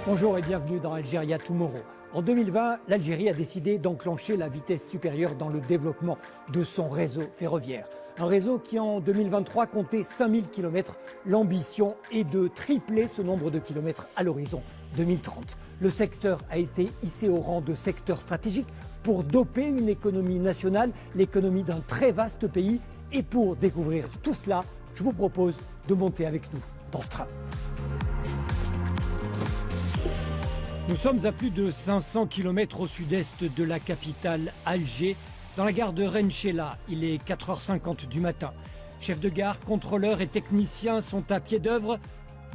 Bonjour et bienvenue dans Algeria Tomorrow. En 2020, l'Algérie a décidé d'enclencher la vitesse supérieure dans le développement de son réseau ferroviaire. Un réseau qui en 2023 comptait 5000 km. L'ambition est de tripler ce nombre de kilomètres à l'horizon 2030. Le secteur a été hissé au rang de secteur stratégique pour doper une économie nationale, l'économie d'un très vaste pays. Et pour découvrir tout cela, je vous propose de monter avec nous dans ce train. Nous sommes à plus de 500 km au sud-est de la capitale Alger, dans la gare de Renchela. Il est 4h50 du matin. Chefs de gare, contrôleurs et techniciens sont à pied d'œuvre.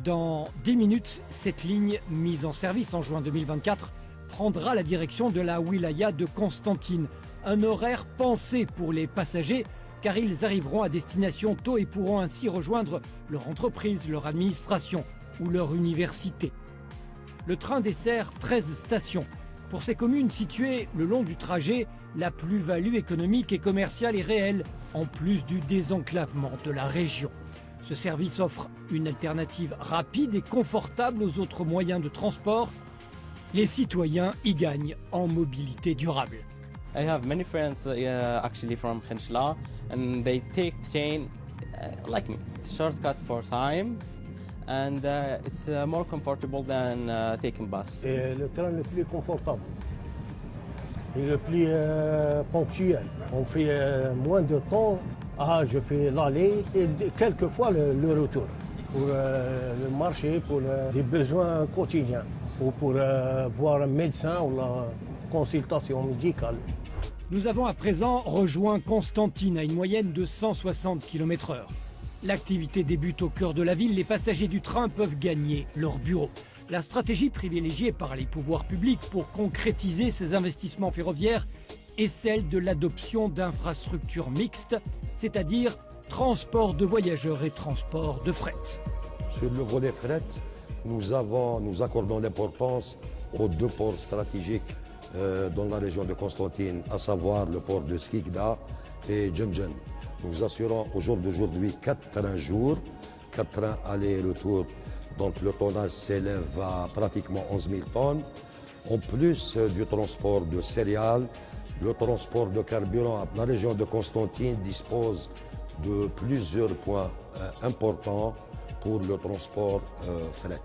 Dans 10 minutes, cette ligne, mise en service en juin 2024, prendra la direction de la wilaya de Constantine. Un horaire pensé pour les passagers, car ils arriveront à destination tôt et pourront ainsi rejoindre leur entreprise, leur administration ou leur université. Le train dessert 13 stations. Pour ces communes situées le long du trajet, la plus-value économique et commerciale est réelle, en plus du désenclavement de la région. Ce service offre une alternative rapide et confortable aux autres moyens de transport. Les citoyens y gagnent en mobilité durable. I have many friends actually from Khenchela and they take train like me. It's shortcut for time. And it's more comfortable than taking bus. C'est le train le plus confortable et le plus ponctuel. On fait moins de temps. Je fais l'aller et quelquefois le retour pour le marché, pour les besoins quotidiens ou pour voir un médecin ou la consultation médicale. Nous avons à présent rejoint Constantine à une moyenne de 160 km/h. L'activité débute au cœur de la ville, les passagers du train peuvent gagner leur bureau. La stratégie privilégiée par les pouvoirs publics pour concrétiser ces investissements ferroviaires est celle de l'adoption d'infrastructures mixtes, c'est-à-dire transport de voyageurs et transport de fret. Sur le volet fret, nous accordons l'importance aux deux ports stratégiques dans la région de Constantine, à savoir le port de Skikda et Djemdjem. Nous assurons au jour d'aujourd'hui 4 trains jour, 4 trains aller-retour, donc le tonnage s'élève à pratiquement 11 000 tonnes. En plus du transport de céréales, le transport de carburant, la région de Constantine dispose de plusieurs points importants pour le transport fret.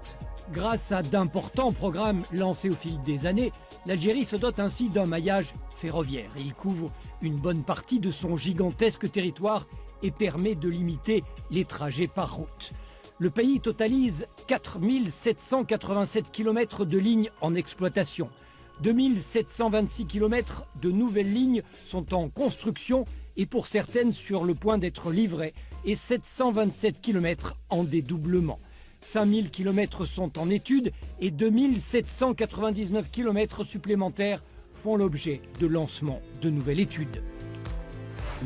Grâce à d'importants programmes lancés au fil des années, l'Algérie se dote ainsi d'un maillage ferroviaire. Il couvre une bonne partie de son gigantesque territoire et permet de limiter les trajets par route. Le pays totalise 4 787 km de lignes en exploitation. 2 726 km de nouvelles lignes sont en construction et pour certaines sur le point d'être livrées et 727 km en dédoublement. 5000 km sont en étude et 2799 km supplémentaires font l'objet de lancement de nouvelles études.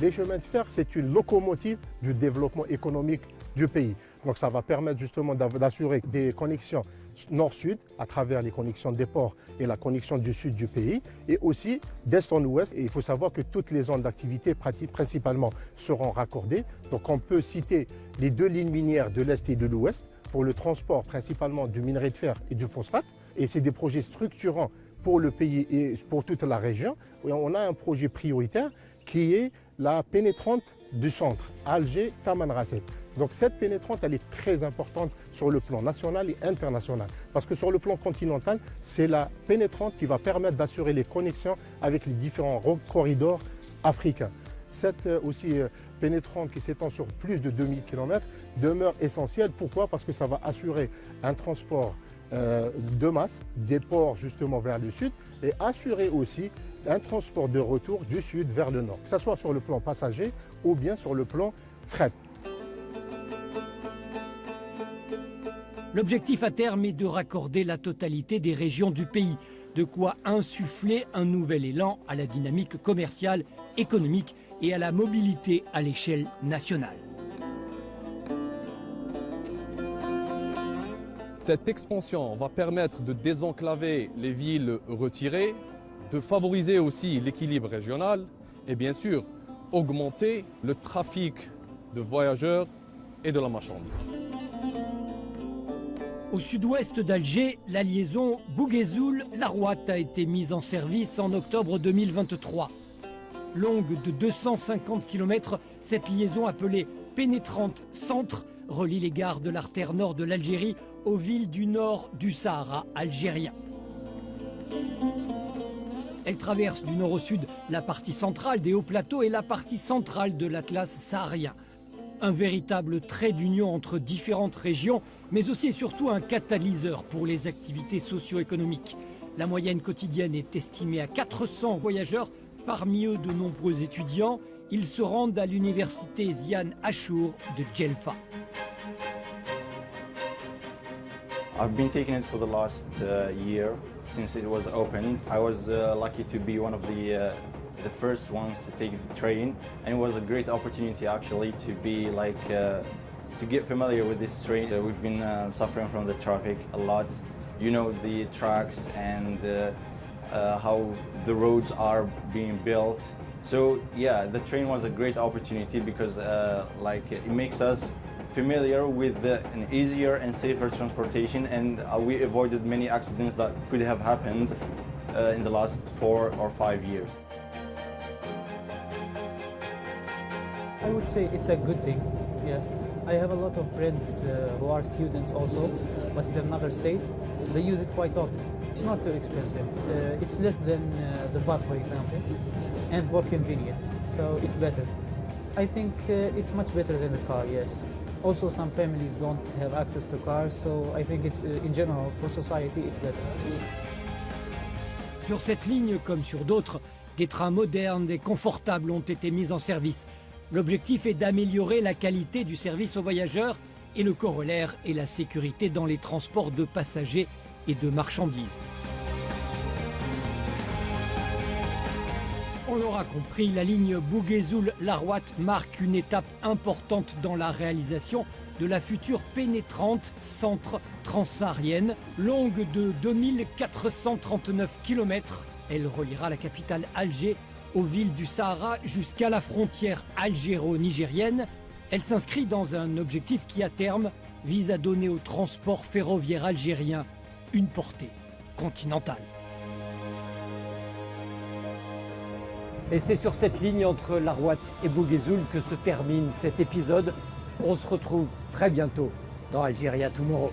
Les chemins de fer, c'est une locomotive du développement économique du pays. Donc ça va permettre justement d'assurer des connexions nord-sud à travers les connexions des ports et la connexion du sud du pays et aussi d'est en ouest. Et il faut savoir que toutes les zones d'activité principalement seront raccordées. Donc on peut citer les deux lignes minières de l'est et de l'ouest pour le transport principalement du minerai de fer et du phosphate. Et c'est des projets structurants pour le pays et pour toute la région. Et on a un projet prioritaire qui est la pénétrante du centre, Alger-Tamanrasset. Donc cette pénétrante, elle est très importante sur le plan national et international. Parce que sur le plan continental, c'est la pénétrante qui va permettre d'assurer les connexions avec les différents corridors africains. Cette pénétrante qui s'étend sur plus de 2000 km demeure essentielle. Pourquoi? Parce que ça va assurer un transport de masse des ports justement vers le sud et assurer aussi un transport de retour du sud vers le nord, que ce soit sur le plan passager ou bien sur le plan fret. L'objectif à terme est de raccorder la totalité des régions du pays, de quoi insuffler un nouvel élan à la dynamique commerciale, économique et à la mobilité à l'échelle nationale. Cette expansion va permettre de désenclaver les villes retirées, de favoriser aussi l'équilibre régional et bien sûr augmenter le trafic de voyageurs et de la marchandise. Au sud-ouest d'Alger, la liaison Bouguezoul-Larouat a été mise en service en octobre 2023. Longue de 250 km, cette liaison appelée pénétrante centre relie les gares de l'artère nord de l'Algérie aux villes du nord du Sahara algérien. Elle traverse du nord au sud la partie centrale des hauts plateaux et la partie centrale de l'Atlas saharien. Un véritable trait d'union entre différentes régions, mais aussi et surtout un catalyseur pour les activités socio-économiques. La moyenne quotidienne est estimée à 400 voyageurs, parmi eux de nombreux étudiants. Ils se rendent à l'université Zian Achour de Djelfa. I've been taking it for the last year since it was opened. I was lucky to be one of the first ones to take the train, and it was a great opportunity actually to be like to get familiar with this train. We've been suffering from the traffic a lot. You know, the tracks and how the roads are being built. So yeah, the train was a great opportunity because like it makes us familiar with an easier and safer transportation, and we avoided many accidents that could have happened in the last 4 or 5 years. I would say it's a good thing, yeah. I have a lot of friends who are students also, but in another state. They use it quite often. It's not too expensive. It's less than the bus, for example, and more convenient, so it's better. I think it's much better than the car, yes. Also, some families don't have access to cars, so I think it's, in general, for society, it's better. Sur cette ligne, comme sur d'autres, des trains modernes et confortables ont été mis en service. L'objectif est d'améliorer la qualité du service aux voyageurs et le corollaire est la sécurité dans les transports de passagers et de marchandises. On l'aura compris, la ligne Bouguezoul-Larouat marque une étape importante dans la réalisation de la future pénétrante centre transsaharienne. Longue de 2439 km, elle reliera la capitale Alger aux villes du Sahara jusqu'à la frontière algéro-nigérienne. Elle s'inscrit dans un objectif qui, à terme, vise à donner au transport ferroviaire algérien une portée continentale. Et c'est sur cette ligne entre Larouat et Bouguezoul que se termine cet épisode. On se retrouve très bientôt dans Algeria Tomorrow.